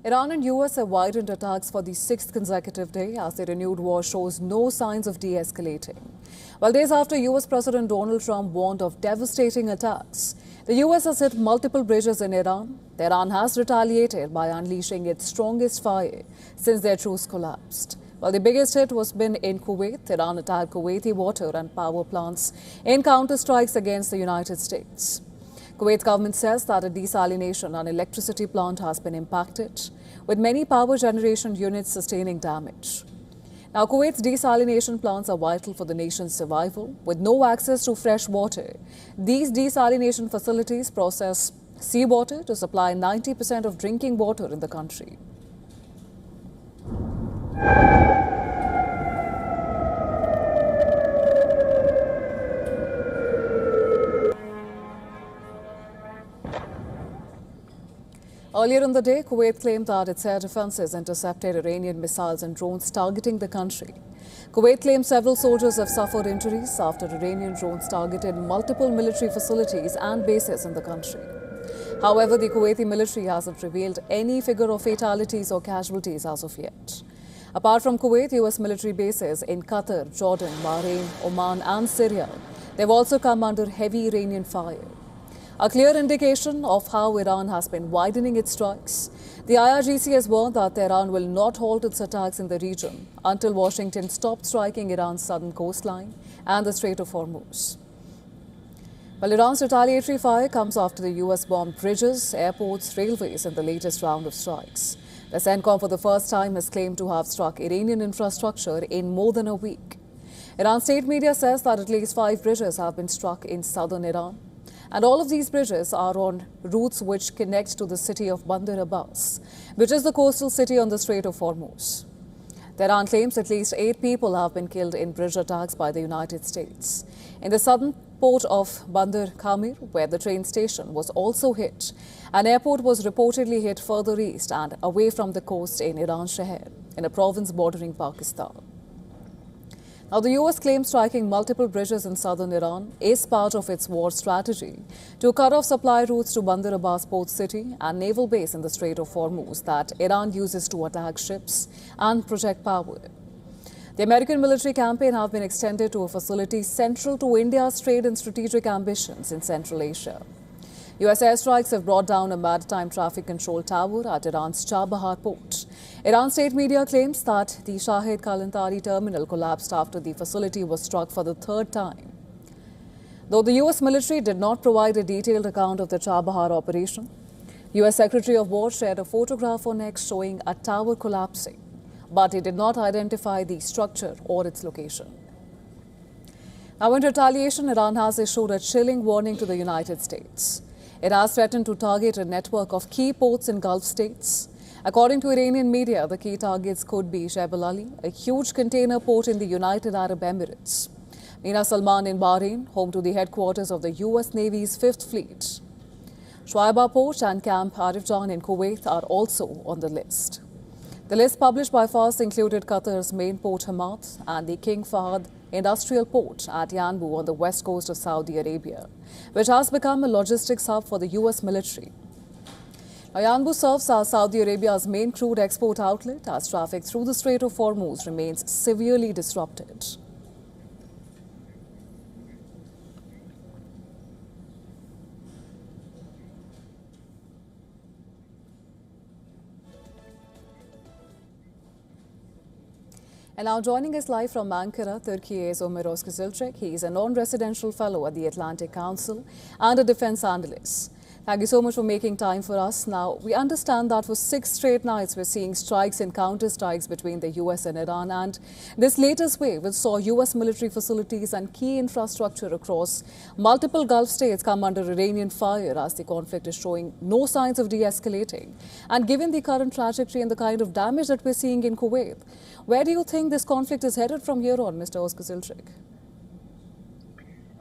Iran and US have widened attacks for the sixth consecutive day as the renewed war shows no signs of de-escalating. While days after US President Donald Trump warned of devastating attacks, the US has hit multiple bridges in Iran. Iran has retaliated by unleashing its strongest fire since their truce collapsed. While the biggest hit was been in Kuwait, Iran attacked Kuwaiti water and power plants in counter-strikes against the United States. Kuwait government says that a desalination and electricity plant has been impacted, with many power generation units sustaining damage. Now, Kuwait's desalination plants are vital for the nation's survival. With no access to fresh water, these desalination facilities process seawater to supply 90% of drinking water in the country. Earlier in the day, Kuwait claimed that its air defenses intercepted Iranian missiles and drones targeting the country. Kuwait claims several soldiers have suffered injuries after Iranian drones targeted multiple military facilities and bases in the country. However, the Kuwaiti military hasn't revealed any figure of fatalities or casualties as of yet. Apart from Kuwait, US military bases in Qatar, Jordan, Bahrain, Oman and Syria, they've also come under heavy Iranian fire. A clear indication of how Iran has been widening its strikes. The IRGC has warned that Iran will not halt its attacks in the region until Washington stops striking Iran's southern coastline and the Strait of Hormuz. Well, Iran's retaliatory fire comes after the US bombed bridges, airports, railways in the latest round of strikes. The CENTCOM for the first time has claimed to have struck Iranian infrastructure in more than a week. Iran's state media says that at least 5 bridges have been struck in southern Iran. And all of these bridges are on routes which connect to the city of Bandar Abbas, which is the coastal city on the Strait of Hormuz. Tehran claims at least 8 people have been killed in bridge attacks by the United States. In the southern port of Bandar Khamir, where the train station was also hit, an airport was reportedly hit further east and away from the coast in Iran Sheher, in a province bordering Pakistan. Now, the US claims striking multiple bridges in southern Iran is part of its war strategy to cut off supply routes to Bandar Abbas port city and naval base in the Strait of Hormuz that Iran uses to attack ships and project power. The American military campaign has been extended to a facility central to India's trade and strategic ambitions in Central Asia. US airstrikes have brought down a maritime traffic control tower at Iran's Chabahar port. Iran state media claims that the Shahid Kalantari terminal collapsed after the facility was struck for the 3rd time. Though the US military did not provide a detailed account of the Chabahar operation, US Secretary of War shared a photograph on X showing a tower collapsing, but he did not identify the structure or its location. Now, in retaliation, Iran has issued a chilling warning to the United States. It has threatened to target a network of key ports in Gulf states. According to Iranian media, the key targets could be Jebel Ali, a huge container port in the United Arab Emirates, Mina Salman in Bahrain, home to the headquarters of the US Navy's 5th Fleet. Shuaibah Port and Camp Arifjan in Kuwait are also on the list. The list published by FAST included Qatar's main port Hamad and the King Fahd industrial port at Yanbu on the west coast of Saudi Arabia, which has become a logistics hub for the US military. Now, Yanbu serves as Saudi Arabia's main crude export outlet as traffic through the Strait of Hormuz remains severely disrupted. And now joining us live from Ankara, Turkey is Ömer Özkızılcık. He is a non-residential fellow at the Atlantic Council and a defense analyst. Thank you so much for making time for us. Now, we understand that for 6 straight nights, we're seeing strikes and counter-strikes between the US and Iran. And this latest wave, which saw US military facilities and key infrastructure across multiple Gulf states come under Iranian fire as the conflict is showing no signs of de-escalating. And given the current trajectory and the kind of damage that we're seeing in Kuwait, where do you think this conflict is headed from here on, Mr. Özkızılcık?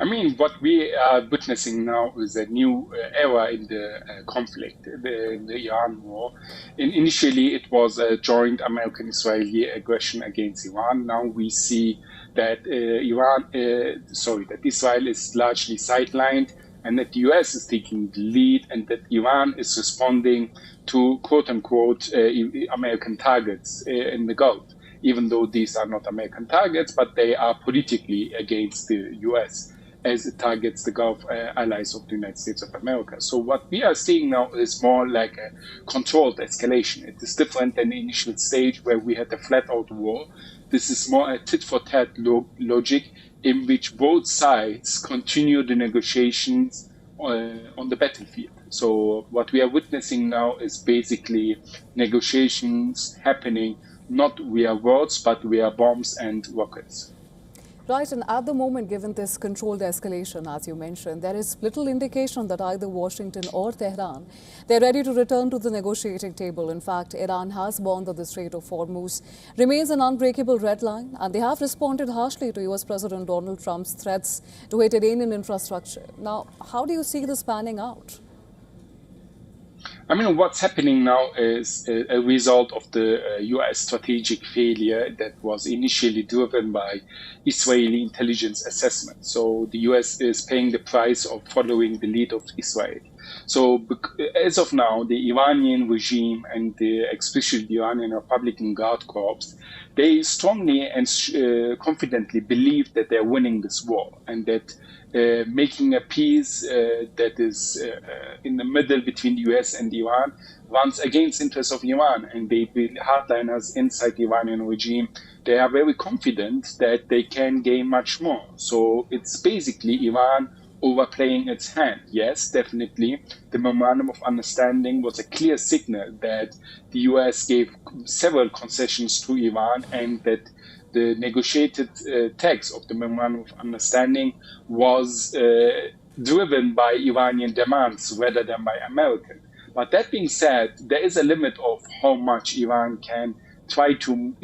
I mean, what we are witnessing now is a new era in the conflict, the Iran war. Initially, it was a joint American-Israeli aggression against Iran. Now we see that that Israel is largely sidelined and that the US is taking the lead, and that Iran is responding to quote-unquote American targets in the Gulf, even though these are not American targets, but they are politically against the US, as it targets the Gulf allies of the United States of America. So what we are seeing now is more like a controlled escalation. It is different than the initial stage where we had a flat-out war. This is more a tit-for-tat logic in which both sides continue the negotiations on the battlefield. So what we are witnessing now is basically negotiations happening not via words, but via bombs and rockets. Right, and at the moment, given this controlled escalation, as you mentioned, there is little indication that either Washington or Tehran, they're ready to return to the negotiating table. In fact, Iran has warned that the Strait of Hormuz remains an unbreakable red line, and they have responded harshly to US President Donald Trump's threats to hit Iranian infrastructure. Now, how do you see this panning out? I mean, what's happening now is a result of the US strategic failure that was initially driven by Israeli intelligence assessment. So the US is paying the price of following the lead of Israel. So as of now, the Iranian regime and especially the Iranian Republican Guard Corps, they strongly and confidently believe that they're winning this war, and that making a peace that is in the middle between the US and Iran runs against the interests of Iran. And the hardliners inside the Iranian regime, they are very confident that they can gain much more. So it's basically Iran overplaying its hand. Yes, definitely. The Memorandum of Understanding was a clear signal that the US gave several concessions to Iran, and that the negotiated text of the Memorandum of Understanding was driven by Iranian demands rather than by American. But that being said, there is a limit of how much Iran can try to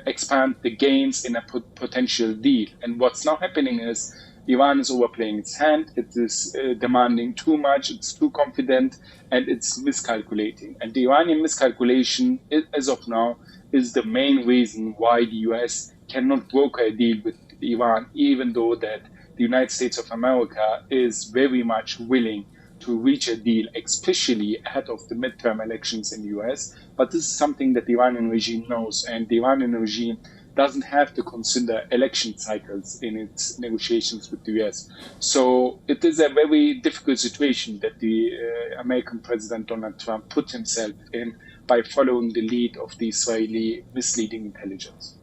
expand the gains in a potential deal. And what's now happening is Iran is overplaying its hand. It is demanding too much. It's too confident, and it's miscalculating. And the Iranian miscalculation, as of now, is the main reason why the US cannot broker a deal with Iran, even though that the United States of America is very much willing to reach a deal, especially ahead of the midterm elections in the US. But this is something that the Iranian regime knows, and the Iranian regime doesn't have to consider election cycles in its negotiations with the US. So it is a very difficult situation that the American President Donald Trump put himself in by following the lead of the Israeli misleading intelligence.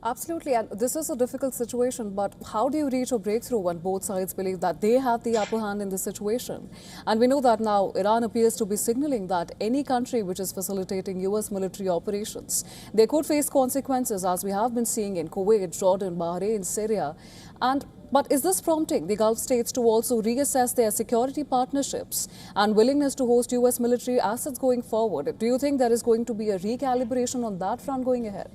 Absolutely, and this is a difficult situation, but how do you reach a breakthrough when both sides believe that they have the upper hand in the situation? And we know that now Iran appears to be signaling that any country which is facilitating US military operations, they could face consequences, as we have been seeing in Kuwait, Jordan, Bahrain, Syria. But is this prompting the Gulf states to also reassess their security partnerships and willingness to host US military assets going forward? Do you think there is going to be a recalibration on that front going ahead?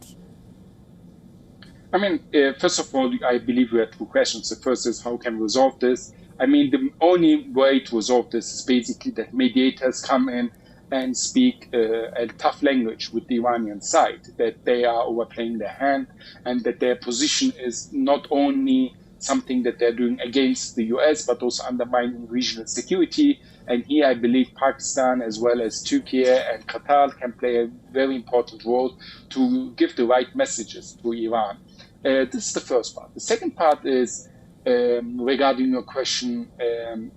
I mean, first of all, I believe we have two questions. The first is, how can we resolve this? I mean, the only way to resolve this is basically that mediators come in and speak a tough language with the Iranian side, that they are overplaying their hand, and that their position is not only something that they're doing against the US, but also undermining regional security. And here I believe Pakistan, as well as Turkey and Qatar, can play a very important role to give the right messages to Iran. This is the first part. The second part is regarding your question.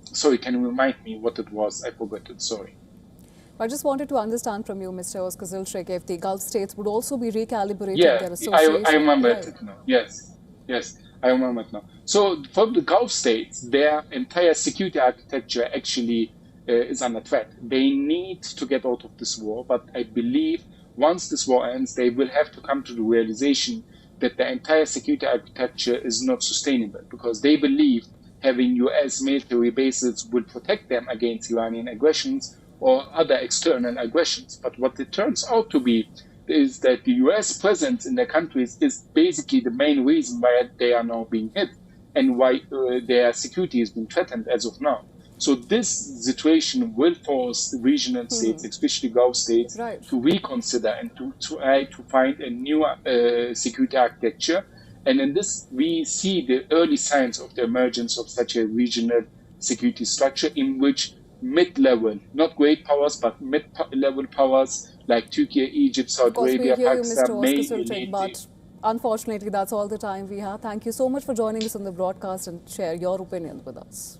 Sorry, can you remind me what it was? I forgot it. Sorry. I just wanted to understand from you, Mr. Oskazilchik, if the Gulf states would also be recalibrating their association. I remember it now. Yes, I remember it now. So for the Gulf states, their entire security architecture actually is under threat. They need to get out of this war, but I believe once this war ends, they will have to come to the realization that the entire security architecture is not sustainable, because they believe having US military bases will protect them against Iranian aggressions or other external aggressions. But what it turns out to be is that the US presence in their countries is basically the main reason why they are now being hit and why their security is being threatened as of now. So this situation will force the regional states, especially Gulf states, to reconsider and to try to find a new security architecture. And in this, we see the early signs of the emergence of such a regional security structure in which mid-level, not great powers, but mid-level powers like Turkey, Egypt, Of Saudi course, we Arabia, hear you, Mr. Pakistan may Oscar Sultic, need to. but unfortunately, that's all the time we have. Thank you so much for joining us on the broadcast and share your opinions with us.